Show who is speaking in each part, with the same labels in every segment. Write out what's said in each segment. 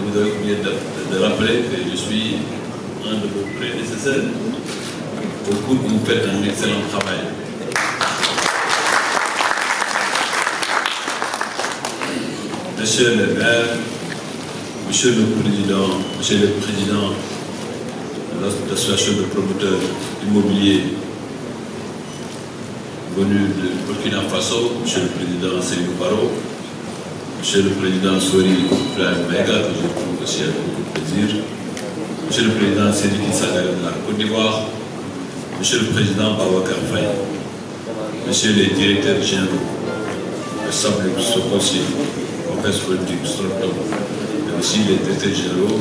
Speaker 1: vous avez oublié de rappeler que je suis un de vos prédécesseurs. Beaucoup, vous faites un excellent travail. Monsieur le maire, Monsieur le Président de l'association de promoteurs immobiliers venu de Burkina Faso, Monsieur le Président Seydou Baro, Monsieur le Président Sori Ibrahim Maïga, que je trouve aussi avec beaucoup de plaisir, Monsieur le Président Sédiki Sagari de la Côte d'Ivoire, Monsieur le Président Baouakar Faye, Monsieur les directeurs généraux, le Sable Sokosi, Professeur politique Strotto, mais aussi les directeurs généraux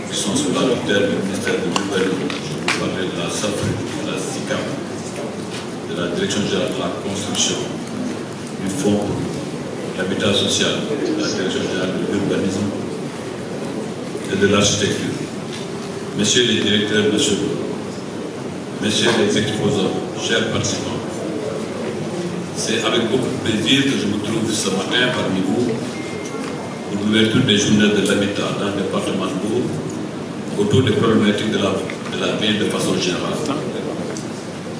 Speaker 1: qui sont sous la tutelle du ministère de l'Urbanisme. Je vous parler de la SAFRU, de la SICAP, de la Direction générale de la construction, du Fonds pour l'habitat social, de la Direction générale de l'urbanisme et de l'architecture. Messieurs les directeurs nationaux, messieurs les exposants, chers participants, c'est avec beaucoup de plaisir que je me trouve ce matin parmi vous pour l'ouverture des journées de l'habitat dans le département de Bourg autour des problématiques de la ville de façon générale.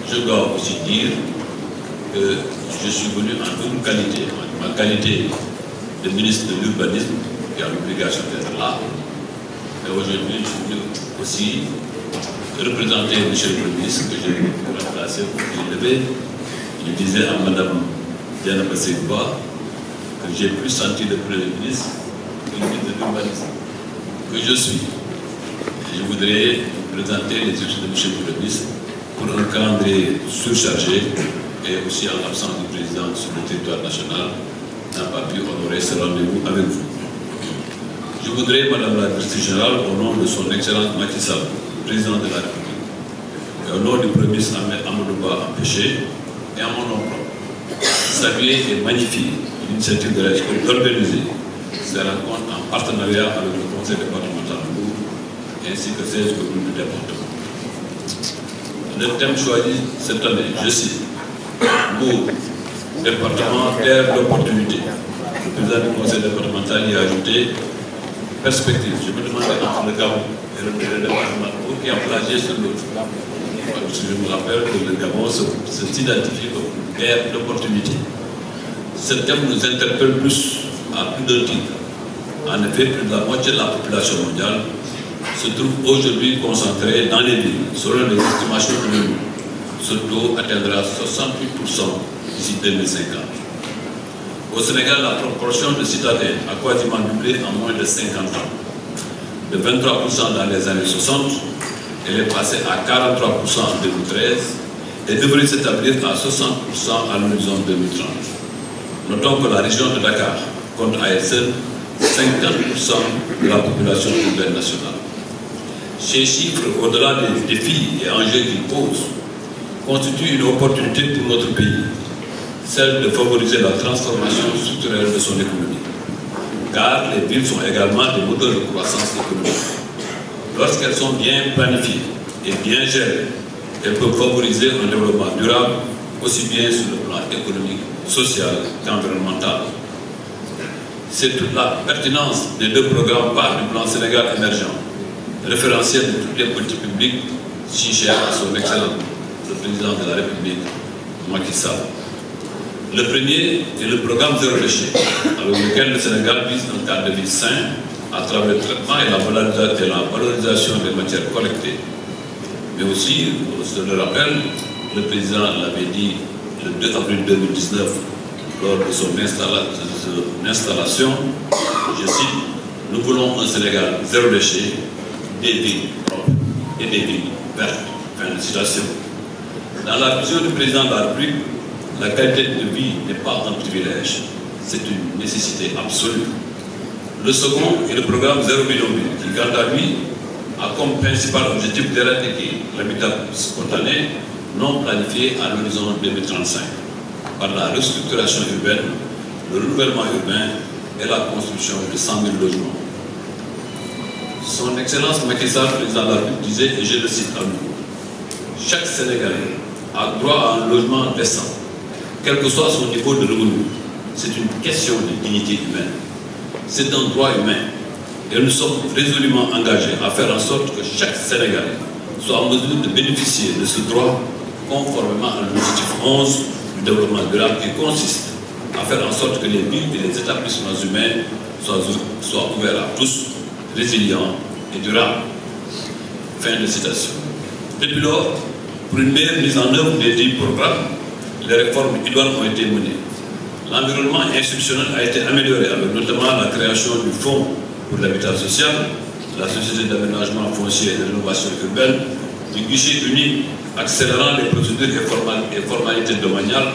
Speaker 1: Je dois aussi dire que je suis venu en double qualité, ma qualité de ministre de l'urbanisme, qui a l'obligation d'être là, et aujourd'hui je suis venu aussi représenter M. le ministre que j'ai remplacé pour qu'il levait. Je disais à Mme Diana Bassegba que j'ai plus senti le Premier ministre que le ministre de l'urbanisme que je suis. Et je voudrais vous présenter les études de M. le ministre pour un calendrier surchargé et aussi en l'absence du président sur le territoire national n'a pas pu honorer ce rendez-vous avec vous. Je voudrais, Madame la Directrice Générale, au nom de son Excellence Macky Sall, président de la République, et au nom du Premier ministre Amadou Ba empêché, et à mon nom propre, saluer et magnifier l'initiative de la École d'organiser ces rencontres en partenariat avec le Conseil départemental de Bourg ainsi que 16 communes du département. Le thème choisi cette année, je cite, Bourg, département, terre d'opportunité. Le président du Conseil départemental y a ajouté perspective. Je me demandais entre le Gabon et le département de Bourg qui a plagié sur l'autre. Parce que je me rappelle que le Gabon s'identifie comme une terre d'opportunité. Ce thème nous interpelle plus à plus d'un titre. En effet, plus de la moitié de la population mondiale se trouve aujourd'hui concentrée dans les villes. Selon les estimations de l'ONU, ce taux atteindra 68% d'ici 2050. Au Sénégal, la proportion de citadins a quasiment doublé en moins de 50 ans. De 23% dans les années 60, elle est passée à 43% en 2013 et devrait s'établir à 60% à l'horizon 2030. Notons que la région de Dakar compte à elle seule 50% de la population urbaine nationale. Ces chiffres, au-delà des défis et enjeux qu'ils posent, constituent une opportunité pour notre pays, celle de favoriser la transformation structurelle de son économie. Car les villes sont également des moteurs de croissance économique. Lorsqu'elles sont bien planifiées et bien gérées, elles peuvent favoriser un développement durable, aussi bien sur le plan économique, social qu'environnemental. C'est toute la pertinence des deux programmes par du plan Sénégal émergent, référentiel de toutes les politiques publiques, si cher à son excellence, le président de la République, Macky Sall. Le premier est le programme Zéro Déchet, avec lequel le Sénégal vise un cadre de vie sain à travers le traitement et la valorisation des matières collectées. Mais aussi, je le rappelle, le président l'avait dit le 2 avril 2019 lors de son installation, je cite, nous voulons un Sénégal zéro déchet, des villes propres et des villes vertes. Fin de citation. Dans la vision du président de la République, la qualité de vie n'est pas un privilège, c'est une nécessité absolue. Le second est le programme Zéro Bidonville, qui, quant à lui, a comme principal objectif d'éradiquer l'habitat spontané non planifié à l'horizon 2035, par la restructuration urbaine, le renouvellement urbain et la construction de 100 000 logements. Son Excellence Macky Sall, président de la République, disait, et je le cite à nouveau, chaque Sénégalais a droit à un logement décent, quel que soit son niveau de revenu. C'est une question de dignité humaine. C'est un droit humain. Et nous sommes résolument engagés à faire en sorte que chaque Sénégalais soit en mesure de bénéficier de ce droit conformément à l'objectif 11 du développement durable qui consiste à faire en sorte que les villes et les établissements humains soient ouverts à tous, résilients et durables. Fin de citation. Depuis lors, pour une meilleure mise en œuvre des 10 programmes, les réformes idoines ont été menées. L'environnement institutionnel a été amélioré avec notamment la création du Fonds pour l'habitat social, la Société d'aménagement foncier et de rénovation urbaine, du guichet unique accélérant les procédures et formalités domaniales,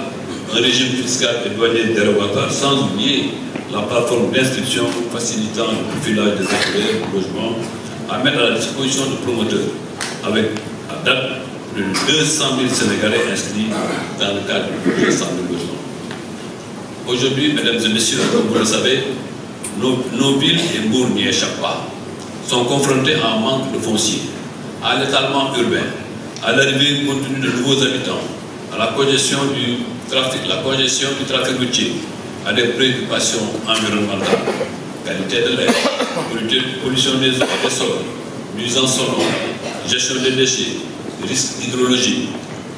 Speaker 1: un régime fiscal et douanier dérogatoire, sans oublier la plateforme d'inscription facilitant le profilage des employeurs de logement à mettre à la disposition de promoteurs, avec à date plus de 200 000 Sénégalais inscrits dans le cadre du 200 000 logements. Aujourd'hui, mesdames et messieurs, comme vous le savez, nos villes, et Mbour n'y échappent pas, sont confrontées à un manque de foncier, à l'étalement urbain, à l'arrivée continue de nouveaux habitants, à la congestion du trafic routier, à des préoccupations environnementales, qualité de l'air, pollution des eaux et des sols, nuisances sonores, gestion des déchets, risques hydrologiques,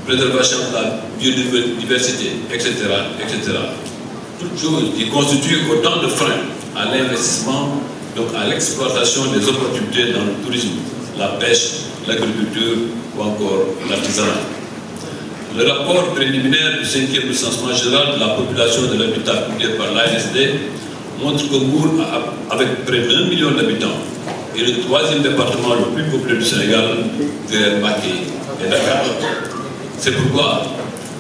Speaker 1: préservation de la biodiversité, etc., etc. Toutes choses qui constituent autant de freins à l'investissement, donc à l'exploitation des opportunités dans le tourisme, la pêche, l'agriculture ou encore l'artisanat. Le rapport préliminaire du 5e recensement général de la population de l'habitat publié par l'ANSD montre que Mbour, avec près d'1 million d'habitants, est le 3e département le plus peuplé du Sénégal, vers Mbacké et Dakar. C'est pourquoi,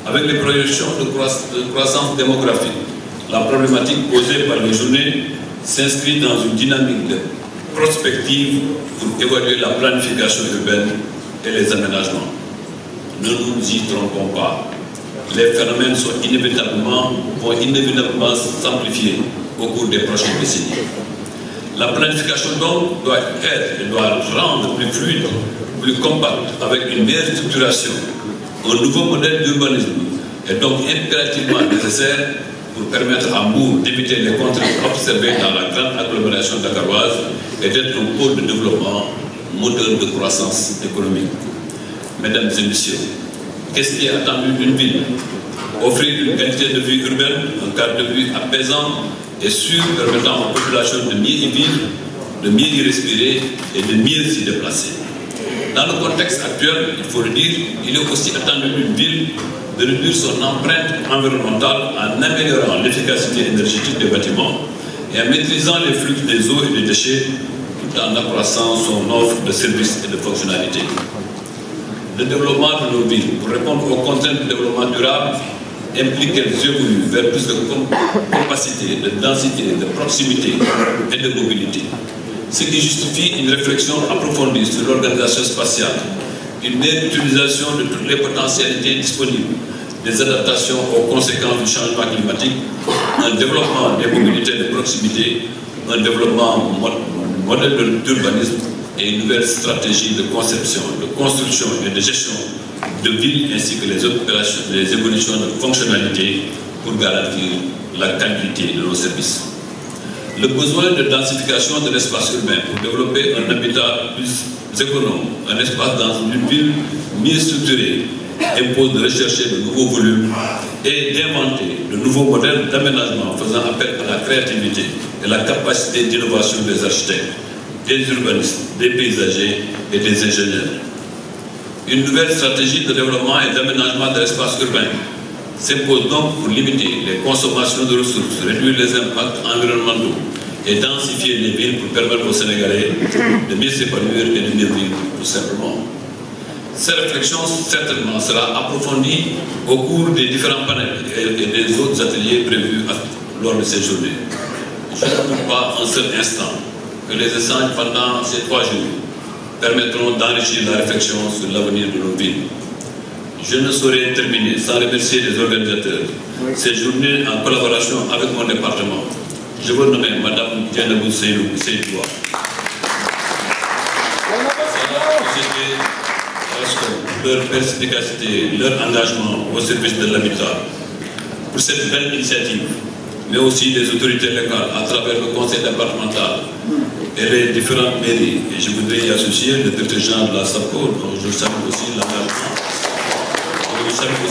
Speaker 1: avec les projections de croissance démographique, la problématique posée par les journées s'inscrit dans une dynamique de prospective pour évaluer la planification urbaine et les aménagements. Ne nous y trompons pas. Les phénomènes vont inévitablement s'amplifier au cours des prochaines décennies. La planification donc doit être et doit rendre plus fluide, plus compacte, avec une meilleure structuration. Un nouveau modèle d'urbanisme est donc impérativement nécessaire pour permettre à Mbour d'éviter les contraintes observées dans la grande agglomération dakaroise et d'être un pôle de développement, moteur de croissance économique. Mesdames et messieurs, qu'est-ce qui est attendu d'une ville? Offrir une qualité de vie urbaine, un cadre de vie apaisant et sûr permettant aux populations de mieux y vivre, de mieux y respirer et de mieux s'y déplacer. Dans le contexte actuel, il faut le dire, il est aussi attendu d'une ville de réduire son empreinte environnementale en améliorant l'efficacité énergétique des bâtiments et en maîtrisant les flux des eaux et des déchets tout en accroissant son offre de services et de fonctionnalités. Le développement de nos villes, pour répondre aux contraintes du développement durable, implique qu'elles évoluent vers plus de capacité, de densité, de proximité et de mobilité. Ce qui justifie une réflexion approfondie sur l'organisation spatiale, une meilleure utilisation de toutes les potentialités disponibles, des adaptations aux conséquences du changement climatique, un développement des mobilités de proximité, un développement modèle d'urbanisme et une nouvelle stratégie de conception, de construction et de gestion de villes ainsi que les évolutions de fonctionnalités pour garantir la qualité de nos services. Le besoin de densification de l'espace urbain pour développer un habitat plus économe, un espace dans une ville mieux structurée, impose de rechercher de nouveaux volumes et d'inventer de nouveaux modèles d'aménagement faisant appel à la créativité et la capacité d'innovation des architectes, des urbanistes, des paysagers et des ingénieurs. Une nouvelle stratégie de développement et d'aménagement de l'espace urbain s'impose donc pour limiter les consommations de ressources, réduire les impacts environnementaux et densifier les villes pour permettre aux Sénégalais de mieux s'épanouir et de mieux vivre tout simplement. Cette réflexion certainement sera approfondie au cours des différents panels et des autres ateliers prévus lors de ces journées. Je ne doute pas un seul instant que les échanges pendant ces 3 jours permettront d'enrichir la réflexion sur l'avenir de nos villes. Je ne saurais terminer sans remercier les organisateurs. Ces journées en collaboration avec mon département. Je veux nommer Mme Dianabou Seydouba. Leur perspicacité, leur engagement au service de l'habitat. Pour cette belle initiative, mais aussi des autorités locales à travers le conseil départemental et les différentes mairies. Et je voudrais y associer le directeur général de la SAPCO, dont je salue aussi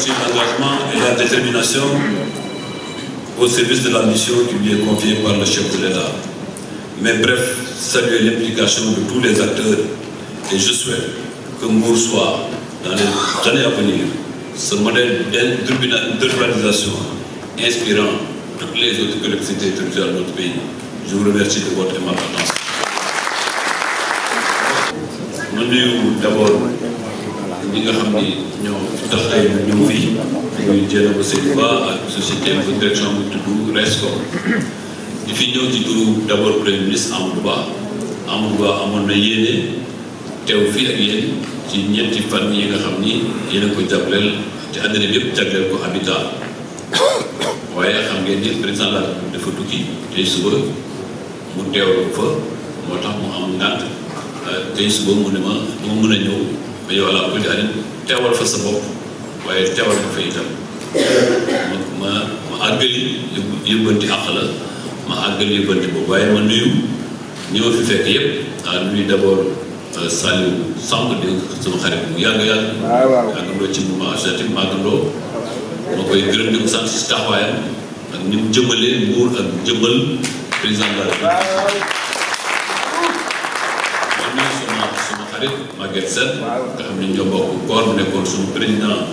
Speaker 1: l'engagement et la détermination au service de la mission qui lui est confiée par le chef de l'État. Mais bref, saluer l'implication de tous les acteurs et je souhaite que Mbour soit, dans les années à venir, ce modèle d'urbanisation inspirant toutes les autres collectivités territoriales de notre pays. Je vous remercie de votre attention. Je veux d'abord ñi nga xam ni ñoo tax ay ñëw fii muy Dieynaba Seydou Ba ak société bu direction bu tudd RESCO di fi ñëw ci turu d'abord premier ministre Amadou Ba amoon na yéene teew fii ak yéen ci ñetti fan yi nga xam ni yéen a ko jagleel ci àddina bi yëpp jagleel ko habitat waaye xam ngeen ni président la dafa tukki tey suba mu teewlu fa moo tax mu am ngànt tey suba mu ne ma dama mën a ñëw mais yow la ko di teewal fa sa bopp waaye teewal ma fa itam ma àggali yëbbanti àq la ma àggali yëbbanti boobu waaye ma nuyu ñi ma fi fekk yëpp nuyu d'abord Saliou Samb di sama xarit mu yàgg àggandoo ci mouvement associatif ma àggandoo ma koy gërëm di ko sant si taxawaayam ak ni mu jëmmalee Mbour ak jëmmal président de la République sama xarit Maguette Sène nga xam ne ñoo bokk koor mu nekkoon suñu président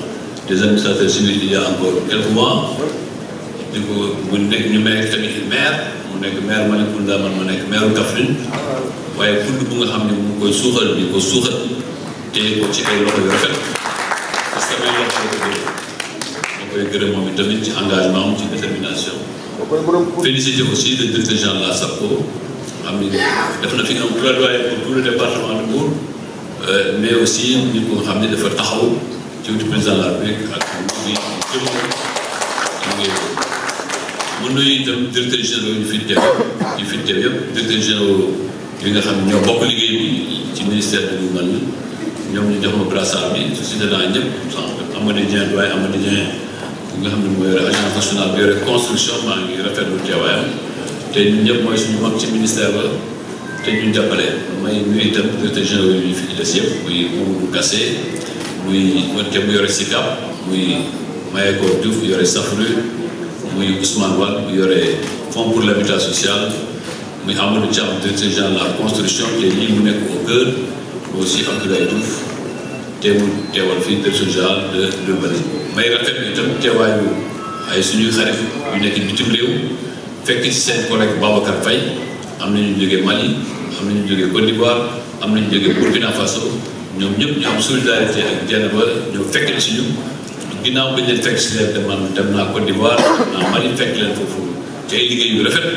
Speaker 1: des administrateurs civils il y a encore quelques mois di ko mu nekk ñu may tamit maire mu nekk maire Malicounda man ma nekk maire Kaffrine waaye kudd bu nga xam ne mu koy suuxal di ko suuxal téye ko ci ay loxo yu rafet parce que may loxo la ko gërëm ma koy gërëm moom itamit ci engagement am ci détermination féliciter aussi le directeur général de la SAPCO xam ni def na fi un plaidoyer pour tout le département de Mbour mais aussi nit ko xam ne dafa taxaw ci wetu président de la République ak ngi mën nuyu itam directeur général yu fi teew yëpp directeur général yi nga xam ne ñoo bokk liggéey bi ci ministère de l'Urbanisme ñoom ñu jox ma brassard bi société dans ñëpp Amady Dieng doyen Amady Dieng nga xam ne mooy yore agence nationale bi yore construction maa ngi rafetlu teewaayam te ñun ñëpp mooy suñu mag ci ministère ba te ñu jàppale may nuyu itam directeur général yi fi des yëpp muy Mamadou Kassé muy te mu yore SICAP muy Mayeko Diouf yore Safru muy Ousmane Wade mu yore fonds pour l'habitat social muy Amadou Thiam directeur général de la construction te lii mu nekk au cœur mais aussi Abdoulaye Diouf te mu teewal fii directeur général de l'urbanisme may rafetlu itam teewaayu ay suñuy xarit yu nekk bitim réew fekk ci seen collègue Babacar Faye am na ñu jógee Mali am na ñu jógee Côte d'Ivoire am na ñu jógee Burkina Faso ñoom ñëpp ñu am solidarité ak Dieynaba ñoo fekk ci ñu ginnaaw bañ leen fekk si leen te man dem naa Côte d'Ivoire naa Mali fekk leen foofu ci ay liggéey yu rafet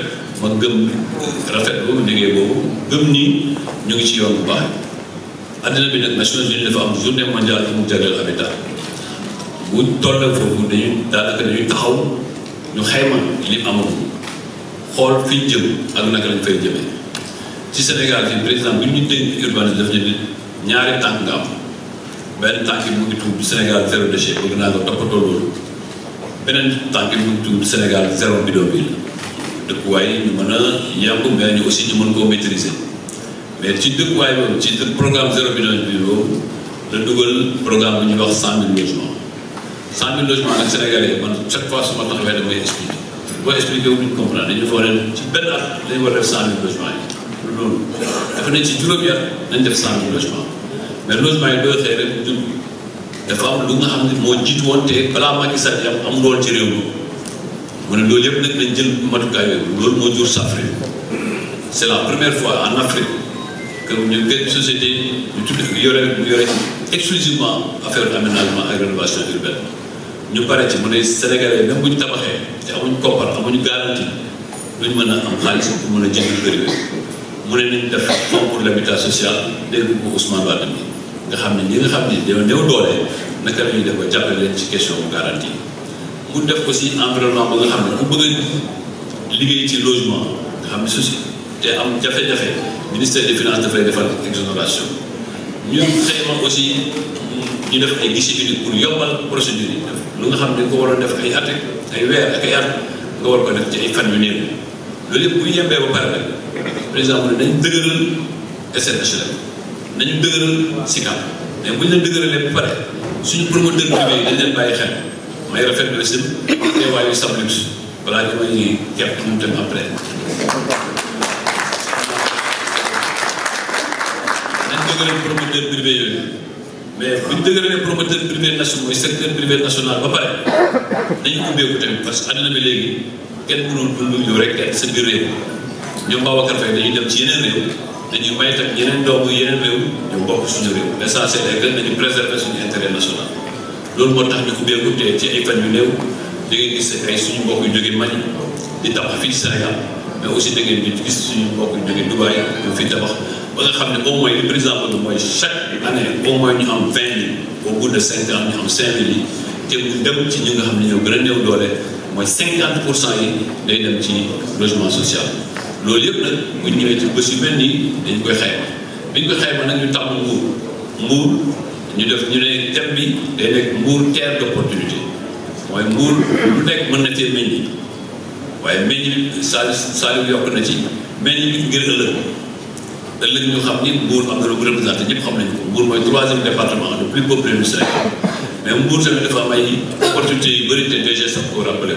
Speaker 1: ma gëm rafet boobu liggéey boobu gëm ni ñu ngi ci yoon bu baax àddina bi nag Nations Unies dafa am journée mondiale bu mu jagleel habitat bu tollal foofu daanaka dañuy taxaw ñu xayma li amul xool fi ñu jëm ak naka lañ fay jëmee ci Sénégal fi président bu ñu dénk urbanisme daf ñu ñaari tànk nga am benn tànk bi mu ngi tudd Sénégal zéro déchet bëgg naa ko toppatoo loolu beneen tànk bi mu ngi tudd Sénégal zéro bidonville dëkkuwaay ñu mën a yàmb mais ñu aussi ñu mën koo maîtriser mais ci dëkkuwaay boobu ci programme zéro bidonville boobu la dugal programme bu ñuy wax 100 000 logements 100 000 logements nag Sénégalais man chaque fois su ma taxawee damay expliquer boo expliqué wu ñu comprendre dañu foog ne ci benn at dañu war a def 100 000 logements yi loolu dafa ne ci juróomi at nañ def 100 000 logements mais logements yi doo xëy rek ñun dafa am lu nga xam ne moo jiitu woon te balaa Macky Sall am amul woon ci réew mi mu ne loolu yëpp nag nañ jël matukaay yooyu loolu moo jur Safri c'est la première fois en Afrique que ñu benn société ñu tudd yore exclusivement affaire aménagement ak rénovation urbaine ñu pare ci mu ne Sénégalais même bu ñu tabaxee te amuñ koppar amuñu garantie duñ mën a am xaalis pour mën a jënd bëri mu ne nañ def fonds pour l'habitat social dégg ko Ousmane Wade mi nga xam ne ñi nga xam ne dañoo néew doole naka la ñuy def ba jàppale leen ci question bu garantie mu def aussi environnement ba nga xam ne ku bëgg a liggéey ci logement nga xam ne société te am jafe-jafe ministère des finances dafay defal exonération ñu xëyma aussi ñu def ay guichet unique pour yombal procédure yi lu nga xam ne ko waroon def ay at ay weer ak ay at nga war ko def ci ay fan yu néew loolu yëpp bu ñu yembee ba pare nag président mu ne nañ dëgëral SNHLM nañu dëgëral SICAP mais bu ñu leen dëgëralee ba pare suñu promoteur privé yi dañ leen bàyyi xel may rafetlu aussi teewaayu Samlux balaa ñu may kepp ñu dem après nañ dëgëral promoteur privé yooyu mais bu ñu dëgëralee promoteur privé national mooy secteur privé national ba pare dañu ubbeeku tamit parce que àdduna bi léegi kenn mënul dund yow rek sa biir réew ñoom Babacar Faye dañuy dem ci yeneen réew dañuy may tam yeneen doomu yeneen réew ñu bokk suñu réew l'essentiel est que nañu préserver suñu intérêt national loolu moo tax ñu ubbeeku te ci ay fan yu néew da ngeen gis ay suñu mbokk yu jógee Mali di tabax fii Sénégal mais aussi da ngeen di gis suñu mbokk yu jógee Dubaï ñu fi tabax ba nga xam ne au moins li président bëgg mooy chaque année au moins ñu am 20 000 au bout de 5 ans ñu am 5 000 yi te mu dem ci ñi nga xam ne ñoo gën a néew doole mooy 50% yi day dem ci logement social loolu yëpp nag bu ñu ñëwee ci bés yu mel nii dañu koy xayma bi ñu koy xayma nag ñu tàmm Mbour ñu def ñu ne thème bi day nekk Mbour terre d'opportunité mooy Mbour lu nekk mën na cee meññ waaye meññ Saliou yokk na ci meññ bi ngir ëllëg ñu xam ni Mbour am na lu représenté ñëpp xam nañu ko Mbour mooy 3e département le plus peuplé du Sénégal mais Mbour tamit dafa am ay opportunités yu bëri te DG sax koo rappelé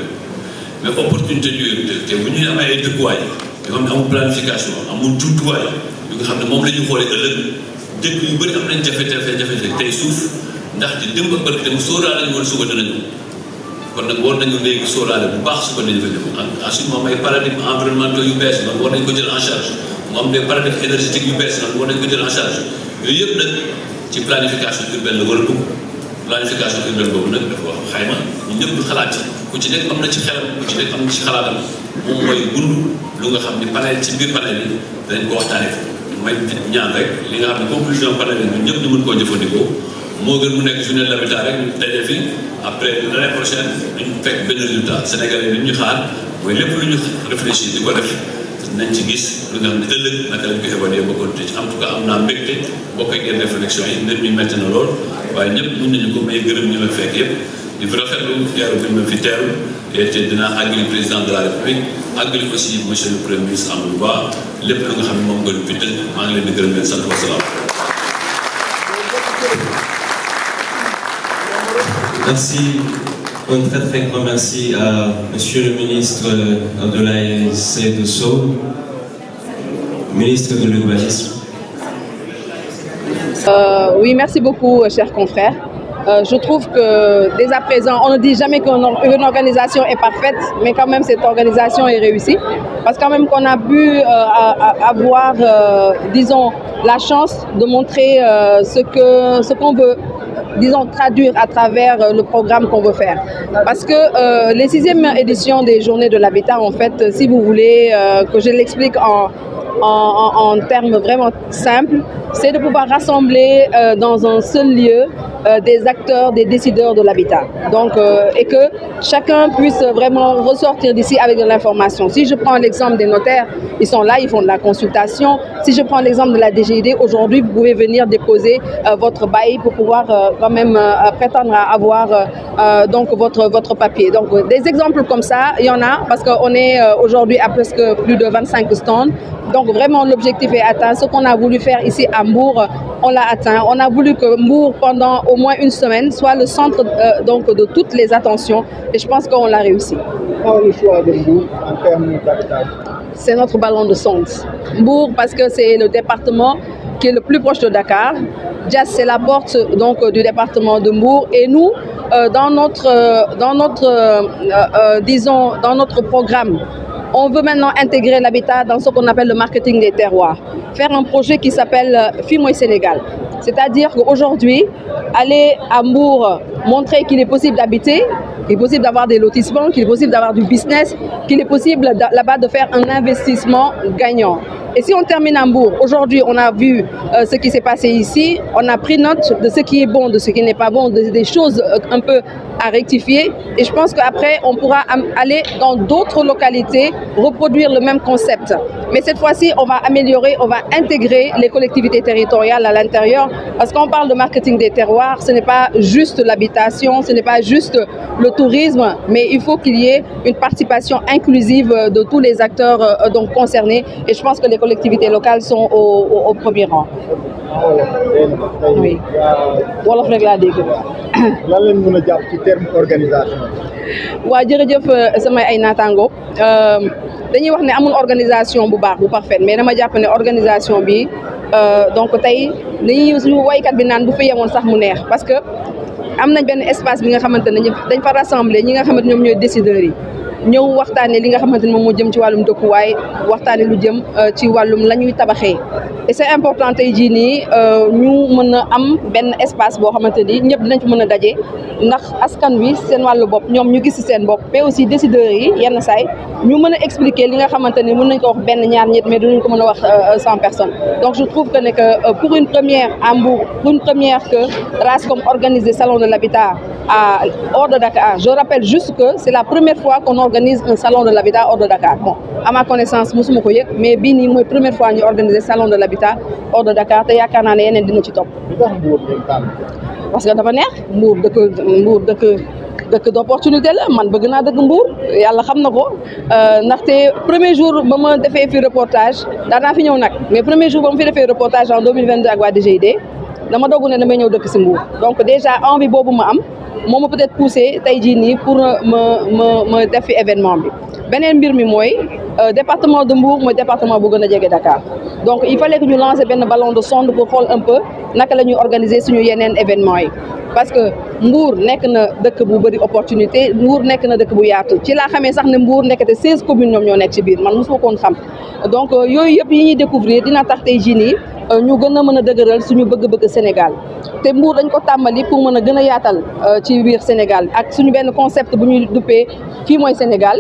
Speaker 1: mais opportunité yooyu te bu ñu amee ay dëkkuwaay yoo xam ne amul planification amul jumtuwaay yu nga xam ne moom la ñu xoolee ëllëg dëkk yu bëri am nañ jafe-jafe tey suuf ndax di démb ak barki dem sóoraale ñu woon suba dana ñëw kon nag war nañu léegi sóoraale bu baax suba dañu fa ñëw ensuite moom ay paradigme environnementaux yu bees man war nañ ko jël en charge mu am des paradigmes énergétiques yu bees man war nañ ko jël en charge yooyu yëpp nag ci planification urbaine la war a dugg planification urbaine boobu nag dafa wax xayma ñu ñëpp ñu xalaat ci ku ci nekk am na ci xelam ku ci nekk am na ci xalaatam moom mooy gund lu nga xam ne panel ci biir panel yi dañ ko waxtaanee may ñaan rek li nga xam ne conclusion panel yi ñun ñëpp ñu mën koo jëfandikoo moo gën mu nekk journée de l'habitat rek ñu daje fi après l'année prochaine duñ fekk benn résultat Sénégalais yi li ñu xaar mooy lépp lu ñu réfléchir di ko def nañ ci gis lu nga xam ne ëllëg naka lañ ko évaluer ba continuer ci en tout cas am naa mbégte bokk ak yenn réflexion yi mbir mi métti na lool waaye ñëpp mën nañu ko may gërëm ñu la fekk yëpp di rafetlu teeru bi ma fi teeru te dinaa àggali président de la république àggali aussi monsieur le premier ministre Amadou Ba lépp lu nga xam ne moom nga fi tënk maa ngi leen di gërëm leen sant wa salaam.
Speaker 2: Merci. Un très très grand merci à monsieur le ministre de l'ANC de Sceaux, ministre de l'urbanisme.
Speaker 3: Oui, merci beaucoup, chers confrères. Je trouve que dès à présent, on ne dit jamais qu'une organisation est parfaite, mais quand même cette organisation est réussie. Parce quand même qu'on a pu avoir, disons, la chance de montrer ce qu'on veut, disons, traduire à travers le programme qu'on veut faire. Parce que les 6e éditions des Journées de l'Habitat, en fait, si vous voulez que je l'explique en termes vraiment simples, c'est de pouvoir rassembler dans un seul lieu des acteurs, des décideurs de l'habitat. Donc, et que chacun puisse vraiment ressortir d'ici avec de l'information. Si je prends l'exemple des notaires, ils sont là, ils font de la consultation. Si je prends l'exemple de la DGID, aujourd'hui, vous pouvez venir déposer votre bail pour pouvoir quand même prétendre à avoir donc votre papier. Donc, des exemples comme ça, il y en a, parce qu'on est aujourd'hui à presque plus de 25 stands. Donc, vraiment, l'objectif est atteint. Ce qu'on a voulu faire ici à Mbour, on l'a atteint. On a voulu que Mbour, pendant au moins une semaine, soit le centre donc de toutes les attentions. Et je pense qu'on l'a réussi.
Speaker 4: Quel est le choix de Mbour en termes d'habitat?
Speaker 3: C'est notre ballon de sonde. Mbour, parce que c'est le département qui est le plus proche de Dakar. Diass, c'est la porte donc du département de Mbour. Et nous, dans notre programme, on veut maintenant intégrer l'habitat dans ce qu'on appelle le marketing des terroirs. Faire un projet qui s'appelle Fimoy Sénégal. C'est-à-dire qu'aujourd'hui, aller à Mbour, montrer qu'il est possible d'habiter, qu'il est possible d'avoir des lotissements, qu'il est possible d'avoir du business, qu'il est possible là-bas de faire un investissement gagnant. Et si on termine à Mbour, aujourd'hui on a vu ce qui s'est passé ici, on a pris note de ce qui est bon, de ce qui n'est pas bon, des choses un peu à rectifier. Et je pense qu'après, on pourra aller dans d'autres localités, reproduire le même concept. Mais cette fois-ci, on va améliorer, on va intégrer les collectivités territoriales à l'intérieur. Parce qu'on parle de marketing des terroirs, ce n'est pas juste l'habitation, ce n'est pas juste le tourisme, mais il faut qu'il y ait une participation inclusive de tous les acteurs donc concernés. Et je pense que les collectivités locales sont au premier rang. Oui. Wolof rek laa dégg.
Speaker 4: lan lañ mën a jàpp ci terme organisation.
Speaker 3: waa jërëjëf samay ay naataango dañuy wax ne amul organisation bu baax bu parfaite mais dama jàpp ne organisation bi donc tey dañuy suñu waykat bi naan bu fi yemoon sax mu neex parce que am nañ benn espace bi nga xamante ne dañ fa rassembler ñi nga xamante ñoom ñooy décideurs yi. ñëw waxtaanee li nga xamante ni moom moo jëm ci wàllum dëkkuwaay waxtaanee lu jëm ci wàllum la ñuy tabaxee et c'est important tey jii nii ñu mën a am benn espace boo xamante ni ñëpp dinañ fi mën a daje ndax askan wi seen wàllu bopp ñoom ñu gis ci seen bopp mais aussi décideurs yi yenn saay ñu mën a expliquer li nga xamante ni mën nañ ko wax benn ñaar ñett mais duñu ko mën a wax 100 personnes donc je trouve que pour une première à Mbour pour une première que RASCOM organise salon de l'habitat hors de Dakar. Je rappelle juste que c'est la première fois qu'on organise un salon de l'habitat hors de Dakar. Bon, à ma connaissance, musuma ko yëg mais bii nii mooy première fois ñu organiser salon de l'habitat hors de Dakar te yaakaar naa ne yeneen dina ci topp. parce que dafa neex Mbour dëkk d'opportunité la man bëgg naa dëkk Mbour yàlla xam na ko ndaxte premier jour ba ma defee fi reportage daanaa fi ñëw nag mais premier jour ba ma fi defee reportage en 2022 ak waa DGID dama dogu ne damay ñëw dëkk si Mbour donc déjà envie boobu ma am moo ma peut-être poussé tey jii nii pour ma def fi événement bi beneen mbir mi mooy département de Mbour mooy département bu gën a jege Dakar donc il fallait que ñu lancer benn ballon de sonde pour xool un peu naka la ñuy organiser suñu yeneen événement yi parce que Mbour nekk na dëkk bu bëri opportunité Mbour nekk na dëkk bu yaatu ci laa xamee sax ne Mbour nekkate 16 communes ñoom ñoo nekk ci biir man mosuma koon xam donc yooyu yëpp yi ñuy découvrir dina tax tey jii nii ñu gën a mën a dëgëral suñu bëgg-bëgg Sénégal te Mbour dañ ko tàmbali pour mën a gën a yaatal ci biir Sénégal ak suñu benn concept bu ñuy duppee fii mooy Sénégal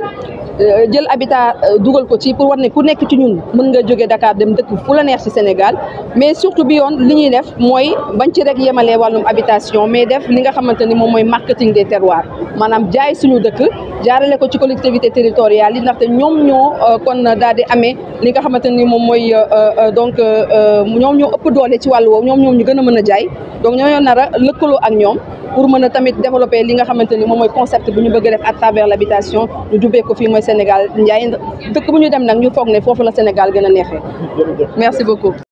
Speaker 3: jël habitat dugal ko ci pour war ne ku nekk ci ñun mën nga jóge Dakar dem dëkk fu la neex ci Sénégal mais surtout bi yoon li ñuy def mooy bañ ci rek yemalee wàllum habitation mais def li nga xamante ni moom mooy marketing des terroirs maanaam jaay suñu dëkk jaarale ko ci collectivité territoriale yi ndaxte ñoom ñoo kon daal di amee li nga xamante ni moom mooy donc ñoom ñoo ëpp doole ci wàllu woowu ñoom ñu gën a mën a jaay donc ñoo nar a lëkkaloo ak ñoom pour mën a tamit développer li nga xamante ni moom mooy concept bu ñu bëgg a def à travers l'habitation ñu dubbee ko fii mooy Sénégal Ndiaye dëkk bu ñu dem nag ñu foog ne foofu la Sénégal gën a neexee. Merci beaucoup.